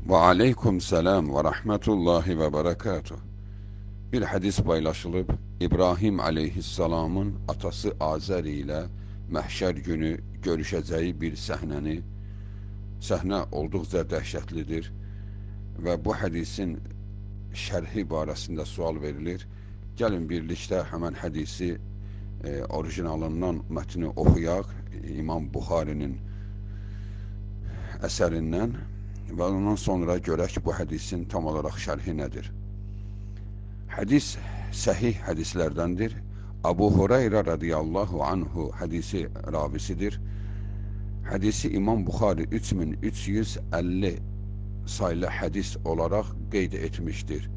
Ve aleyküm selam ve rahmetullahi ve berekatuh. Bir hadis paylaşılıb, İbrahim aleyhisselamın atası Azər ilə məhşər günü görüşəcəyi bir səhnə olduqca dəhşətlidir və bu hadisin şərhi barəsində sual verilir. Gəlin birlikdə həmən hadisi orijinalından mətni oxuyaq, İmam Buxarinin əsərindən və ondan sonra görək bu hadisin tam olaraq şərhi nədir. Hadis səhih hadislərdəndir. Abu Hureyre radiyallahu anhu hadisi ravisidir. Hadisi İmam Buxari 3350 sayılı hadis olaraq qeyd etmişdir.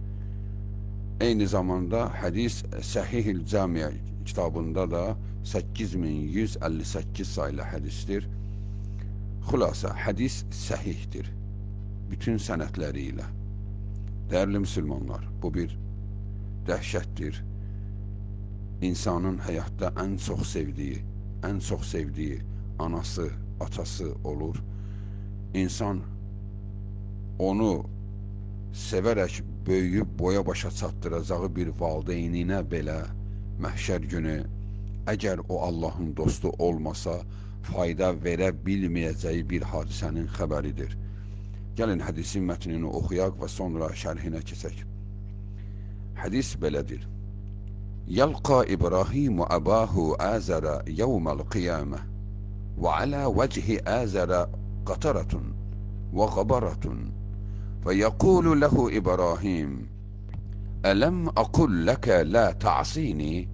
Eyni zamanda hadis Səhih-ül Camiə kitabında da 8158 sayılı hadisdir. Xulasa hadis səhihdir bütün sənədləri ilə. Dəyərli müsəlmanlar, bu bir dəhşətdir. İnsanın həyatda ən çox sevdiyi anası, atası olur. İnsan onu sevərək böyüyüb boya başa çatdıracağı bir valideyninə belə məhşər günü əgər o Allahın dostu olmasa fayda verə bilməyəcəyi bir hadisənin xəbəridir. Gəlin hadisin mətnini oxuyaq və sonra şərhinə keçək. Hadis belədir. Yalqa İbrahimu əbahu Azərə yevməl qiyamə və alə vəchi Azərə qataratun və qabaratun və yəqulu ləhu İbrahim ələm aqul ləkə la ta'sini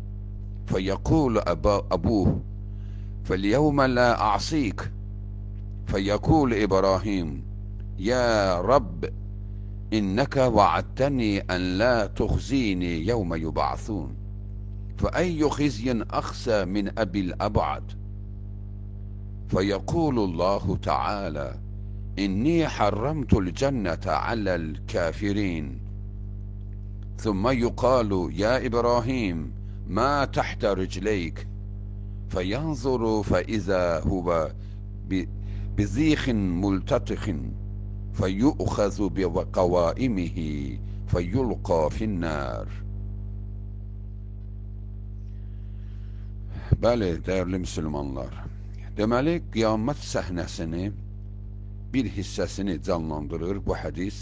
fəyəqulu əbuh fəlyevmə la a'sik fəyəqulu İbrahim يا رب إنك وعدتني أن لا تخزيني يوم يبعثون فأي خزي أخسى من أبي الأبعد فيقول الله تعالى إني حرمت الجنة على الكافرين ثم يقال يا إبراهيم ما تحت رجليك فينظر فإذا هو بزيخ ملتطخ فَيُؤْخَذُ بِقَوَائِمِهِ فَيُلْقَى فِي النَّارِ. Bəli, dəyərli müsəlmanlar, deməli, qiyamət səhnəsini, bir hissəsini canlandırır bu hədis.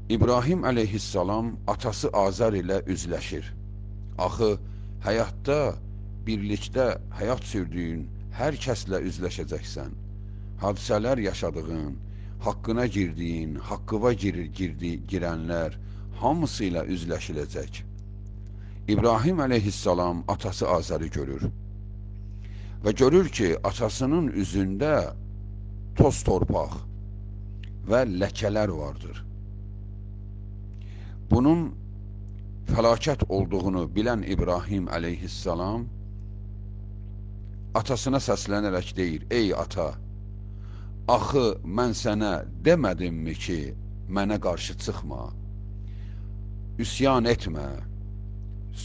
İbrahim aleyhissalam atası Azər ilə üzləşir. Axı, həyatda, birlikdə həyat sürdüyün hər kəslə üzləşəcəksən. Hadisələr yaşadığın, haqqına girdiyin, haqqıva girənlər hamısı ilə üzləşiləcək. İbrahim aleyhissalam atası Azəri görür və görür ki, atasının üzündə toz torpaq və ləkələr vardır. Bunun fəlakət olduğunu bilən İbrahim aleyhissalam atasına səslənərək deyir, ey ata, axı mən sənə demədimmi ki, mənə qarşı çıxma, üsyan etmə,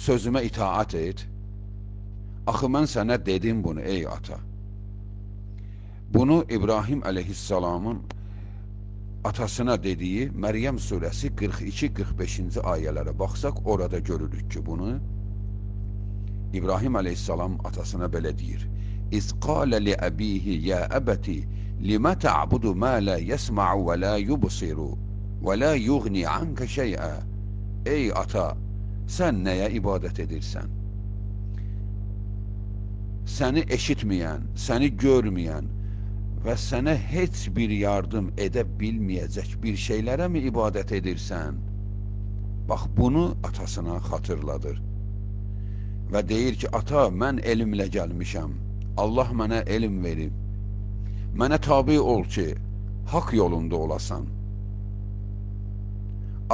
sözümə itaat et. Axı mən sənə dedim bunu ey ata. Bunu İbrahim aleyhissalamın atasına dediyi Məryəm surəsi 42-45-ci ayələrə baxsaq, orada görürük ki, bunu İbrahim aleyhissalam atasına belə deyir. İz qalə li əbihi ya əbəti لِمَا تَعْبُدُ مَا لَا يَسْمَعُ وَلَا يُبْصِرُ وَلَا يُغْنِ عَنْكَ شَيْئًا. Ey ata, sən nəyə ibadət edirsən? Səni eşitməyən, səni görməyən və sənə heç bir yardım edə bilməyəcək bir şeylərə mi ibadət edirsən? Bax, bunu atasına xatırladır və deyir ki, ata, mən elmlə gəlmişəm, Allah mənə elm verib, mənə tabi ol ki, haqq yolunda olasan.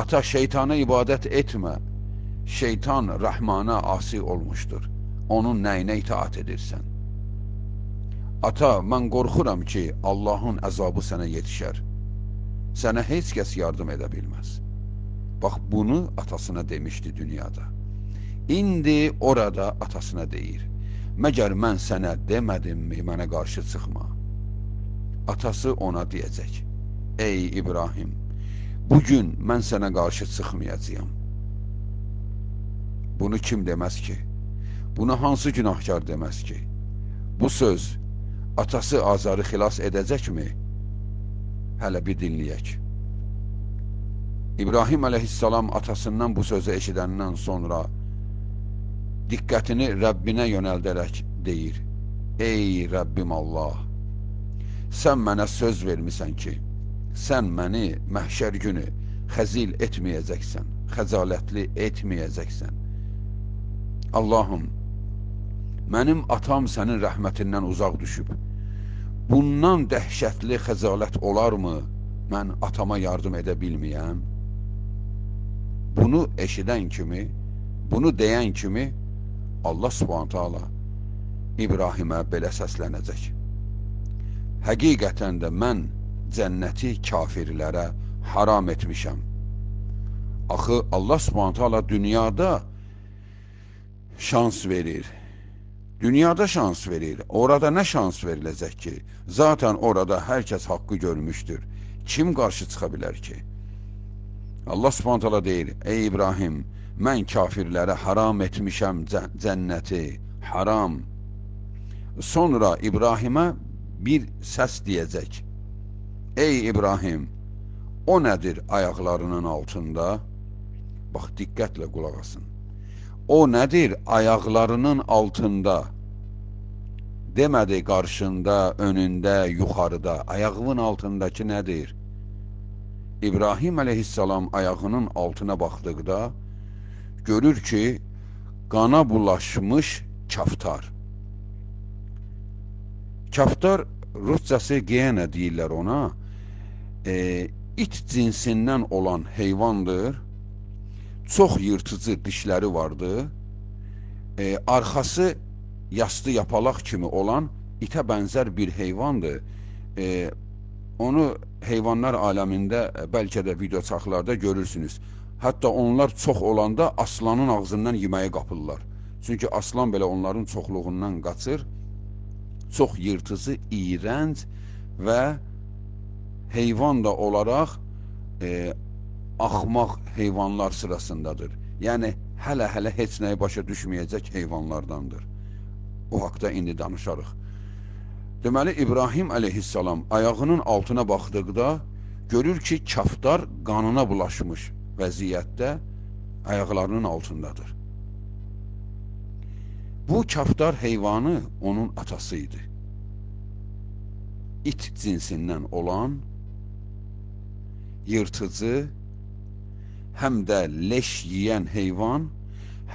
Ata, şeytana ibadət etmə, şeytan Rəhmana asi olmuşdur, onun nəyinə itaat edirsən? Ata, mən qorxuram ki, Allahın əzabı sənə yetişər, sənə heç kəs yardım edə bilməz. Bax, bunu atasına demişdi dünyada. İndi orada atasına deyir, məgər mən sənə demədimmi mənə qarşı çıxma? Atası ona deyəcək: ey İbrahim, bugün mən sənə qarşı çıxmayacağam. Bunu kim deməz ki? Bunu hansı günahkar deməz ki? Bu söz atası Azarı xilas edəcəkmi? Hələ bir dinləyək. İbrahim əleyhissalam atasından bu sözü eşidəndən sonra diqqətini Rəbbinə yönəldərək deyir: ey Rəbbim Allah, sən mənə söz vermisən ki, sən məni məhşər günü xəzil etməyəcəksən, xəcalətli etməyəcəksən. Allahım, mənim atam sənin rəhmətindən uzaq düşüb. Bundan dəhşətli xəcalət olarmı mən atama yardım edə bilməyəm? Bunu eşidən kimi, bunu deyən kimi Allah Subhanahu taala İbrahimə belə səslənəcək: həqiqətən də mən cənnəti kafirlərə haram etmişəm. Axı Allah Subhanahu taala dünyada şans verir. Dünyada şans verir. Orada nə şans veriləcək ki? Zaten orada hər kəs haqqı görmüşdür. Kim qarşı çıxa bilər ki? Allah Subhanahu taala deyir: ey İbrahim, mən kafirlərə haram etmişəm cənnəti, haram. Sonra İbrahimə bir səs deyəcək: ey İbrahim, o nədir ayaqlarının altında? Bax, diqqətlə qulaq asın. O nədir ayaqlarının altında? Demədi qarşında, önündə, yuxarıda. Ayağının altındakı nədir? İbrahim əleyhissalam ayağının altına baxdıqda görür ki, qana bulaşmış kaftar. Kaftar ruscası geyənə deyirlər ona. İt cinsindən olan heyvandır. Çox yırtıcı dişləri vardı. Arxası yastı yapalaq kimi olan itə bənzər bir heyvandır. Onu heyvanlar aləmində bəlkə də video çaxlarda görürsünüz. Hətta onlar çox olanda aslanın ağzından yeməyə qapırlar. Çünki aslan belə onların çoxluğundan qaçır. Çox yırtıcı, iyrənc və heyvan da olaraq axmaq heyvanlar sırasındadır. Yəni hələ heç nəyi başa düşməyəcək heyvanlardandır. O haqda indi danışarıq. Deməli, İbrahim əleyhissalam ayağının altına baxdıqda görür ki, kaftar qanına bulaşmış vəziyyətdə ayaqlarının altındadır. Bu kaftar heyvanı onun atası idi. İt cinsindən olan, yırtıcı, həm də leş yiyən heyvan,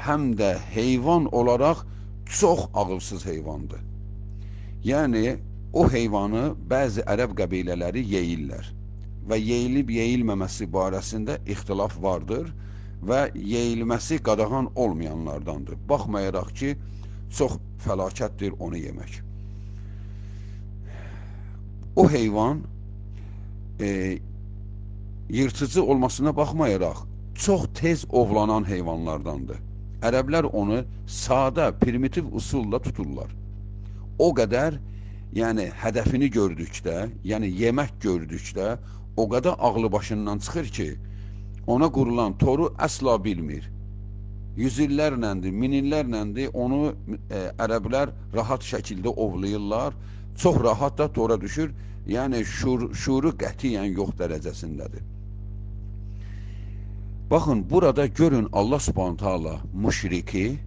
həm də heyvan olaraq çox ağılsız heyvandır. Yəni, o heyvanı bəzi ərəb qəbilələri yeyirlər və yeyilib yeyilməməsi barəsində ixtilaf vardır və yeyilməsi qadağan olmayanlardandır. Baxmayaraq ki, çox fəlakətdir onu yemək. O heyvan yırtıcı olmasına baxmayaraq çox tez ovlanan heyvanlardandır. Ərəblər onu sadə, primitiv usulla tuturlar. O qədər, yəni hədəfini gördükdə, yəni yemək gördükdə o qədər ağlı başından çıxır ki, ona qurulan toru əsla bilmir. Yüzillərləndir, minillərləndir, onu ərəblər rahat şəkildə ovlayırlar, çox rahat da tora düşür, yəni şuuru qətiyyən yox dərəcəsindədir. Baxın, burada görün Allah Subhanahu taala müşriki,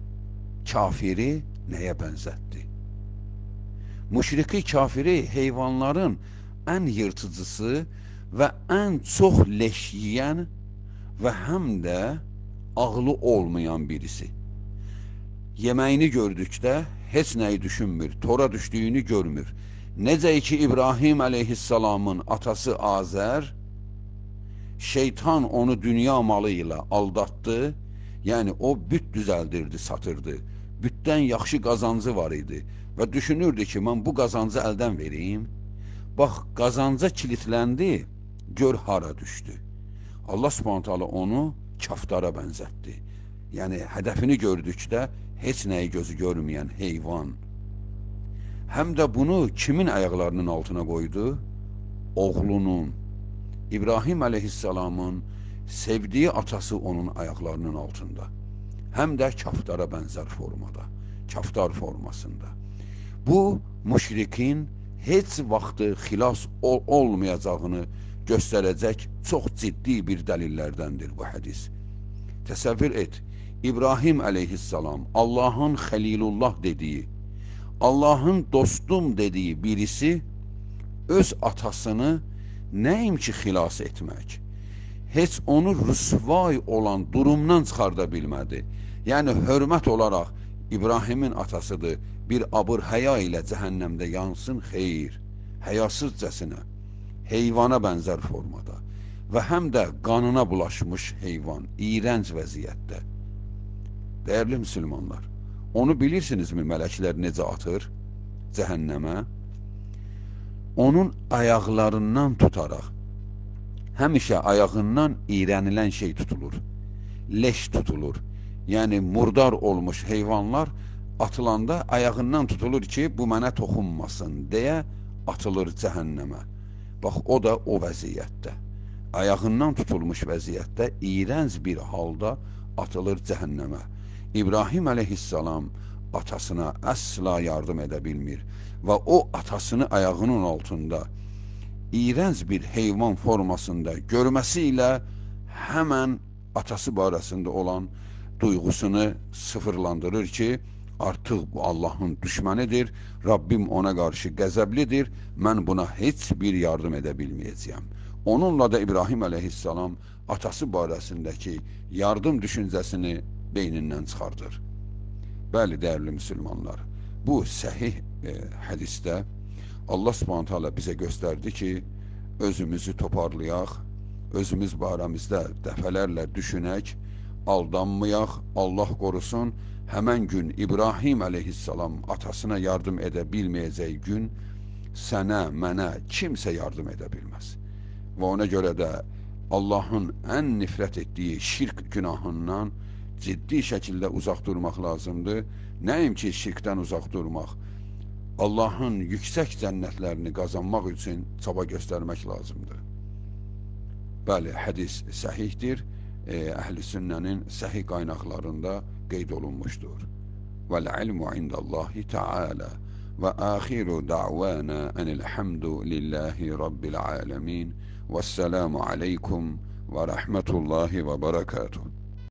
kafiri nəyə bənzətdi? Müşriki, kafiri heyvanların ən yırtıcısı və ən çox leş yiyən və həm də ağlı olmayan birisi. Yeməyini gördükdə heç nəyi düşünmür, tora düşdüyünü görmür. Necə ki İbrahim əleyhissalamın atası Azər, şeytan onu dünya malı ilə aldatdı, yəni o büt düzəldirdi, satırdı. Bütdən yaxşı qazancı var idi və düşünürdü ki, mən bu qazancı əldən vereyim. Bax, qazanca kilitləndi, gör hara düşdü. Allah Subhanahu taala onu kaftara bənzətdi. Yəni, hədəfini gördükdə heç nəyi gözü görməyən heyvan. həm də bunu kimin ayaqlarının altına qoydu? Oğlunun, İbrahim əleyhissalamın sevdiyi atası onun ayaqlarının altında. Həm də kaftara bənzər formada, kaftar formasında. Bu, müşrikin heç vaxtı xilas olmayacağını göstərəcək çox ciddi bir dəlillərdəndir bu hədis. Təsəvvür et, İbrahim əleyhissalam, Allahın Xəlilullah dediyi, Allahın dostum dediyi birisi öz atasını nəinki xilas etmək, heç onu rüsvay olan durumdan çıxarda bilmədi. Yəni, hörmət olaraq İbrahimin atasıdır, bir abır həya ilə cəhənnəmdə yansın, xeyr, həyasızcəsinə, heyvana bənzər formada və həm də qanına bulaşmış heyvan, iyrənc vəziyyətdə. Dəyərli müsəlmanlar, onu bilirsinizmi mələklər necə atır cəhənnəmə? Onun ayaqlarından tutaraq, həmişə ayağından iyrənilən şey tutulur, leş tutulur. Yəni, murdar olmuş heyvanlar atılanda ayağından tutulur ki, bu mənə toxunmasın deyə atılır cəhənnəmə. Bax, o da o vəziyyətdə, ayağından tutulmuş vəziyyətdə, iyrənc bir halda atılır cəhənnəmə. İbrahim əleyhissalam atasına əsla yardım edə bilmir və o atasını ayağının altında iyrənc bir heyvan formasında görməsi ilə həmən atası barəsində olan duyğusunu sıfırlandırır ki, artıq bu Allahın düşmənidir, Rabbim ona qarşı qəzəblidir, mən buna heç bir yardım edə bilməyəcəyəm. Onunla da İbrahim əleyhissalam atası barəsindəki yardım düşüncəsini beynindən çıxardır. Bəli, dəyərli müsəlmanlar, bu səhih hədisdə Allah Subhanahu taala bizə göstərdi ki, özümüzü toparlayaq, özümüz barəmizdə dəfələrlə düşünək, aldanmayaq, Allah qorusun, həmən gün İbrahim əleyhissalam atasına yardım edə bilməyəcək gün sənə, mənə kimsə yardım edə bilməz. Və ona görə də Allahın ən nifrət etdiyi şirk günahından ciddi şəkildə uzaq durmaq lazımdır. Nəinki şirkdən uzaq durmaq, Allahın yüksək cənnətlərini qazanmaq üçün çaba göstərmək lazımdır. Bəli, hədis səhihdir, əhl-i sünnənin səhih qaynaqlarında qeyd olunmuşdur. Vəl-ilmu indallahi ta'ala və axiru da'vana enilhamdu lillahi rabbil alemin və səlamu aleykum və rəhmətullahi və barakatuhu.